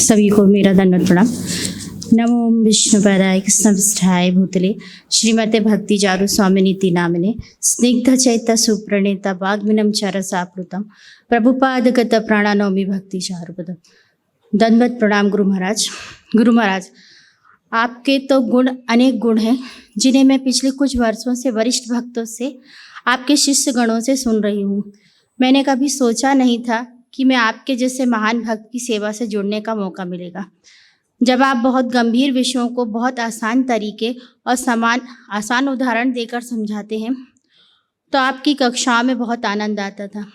सभी को मेरा दंडवत प्रणाम। नमो विष्णुपदाय कृष्णविष्ठाय भूतले श्रीमते भक्ति जारु स्वामिनीति नामिने स्निग्ध चैत्य सुप्रणीता वाग्मिनम चरसाप्लुतम प्रभुपादगत प्राणानौमि भक्ति चारुपदम। दंडवत प्रणाम गुरु महाराज। गुरु महाराज, आपके तो गुण अनेक गुण हैं जिन्हें मैं पिछले कुछ वर्षों से वरिष्ठ भक्तों से, आपके शिष्य गणों से सुन रही हूँ। मैंने कभी सोचा नहीं था कि मैं आपके जैसे महान भक्त की सेवा से जुड़ने का मौका मिलेगा। जब आप बहुत गंभीर विषयों को बहुत आसान तरीके और आसान उदाहरण देकर समझाते हैं तो आपकी कक्षाओं में बहुत आनंद आता था।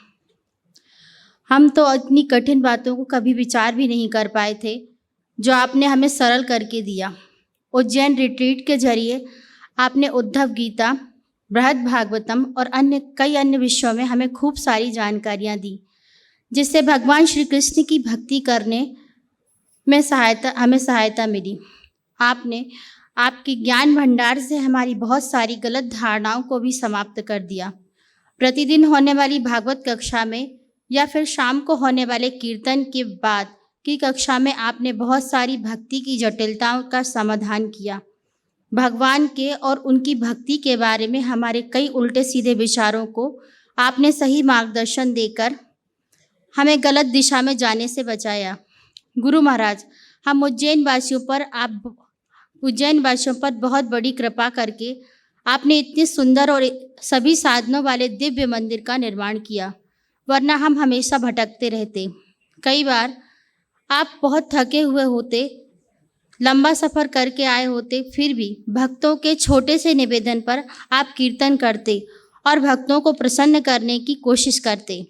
हम तो इतनी कठिन बातों को कभी विचार भी नहीं कर पाए थे जो आपने हमें सरल करके दिया। उज्जैन रिट्रीट के जरिए आपने उद्धव गीता, बृहद भागवतम और कई अन्य विषयों में हमें खूब सारी जानकारियाँ दी, जिससे भगवान श्री कृष्ण की भक्ति करने में हमें सहायता मिली। आपने आपके ज्ञान भंडार से हमारी बहुत सारी गलत धारणाओं को भी समाप्त कर दिया। प्रतिदिन होने वाली भागवत कक्षा में या फिर शाम को होने वाले कीर्तन के बाद की कक्षा में आपने बहुत सारी भक्ति की जटिलताओं का समाधान किया। भगवान के और उनकी भक्ति के बारे में हमारे कई उल्टे सीधे विचारों को आपने सही मार्गदर्शन देकर हमें गलत दिशा में जाने से बचाया। गुरु महाराज, हम उज्जैन वासियों पर बहुत बड़ी कृपा करके आपने इतने सुंदर और सभी साधनों वाले दिव्य मंदिर का निर्माण किया, वरना हम हमेशा भटकते रहते। कई बार आप बहुत थके हुए होते, लंबा सफ़र करके आए होते, फिर भी भक्तों के छोटे से निवेदन पर आप कीर्तन करते और भक्तों को प्रसन्न करने की कोशिश करते।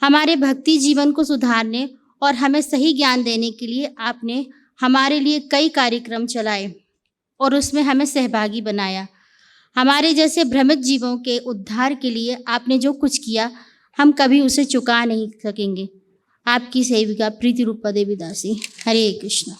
हमारे भक्ति जीवन को सुधारने और हमें सही ज्ञान देने के लिए आपने हमारे लिए कई कार्यक्रम चलाए और उसमें हमें सहभागी बनाया। हमारे जैसे भ्रमित जीवों के उद्धार के लिए आपने जो कुछ किया, हम कभी उसे चुका नहीं सकेंगे। आपकी सेविका प्रीति रूपा देवी दासी। हरे कृष्ण।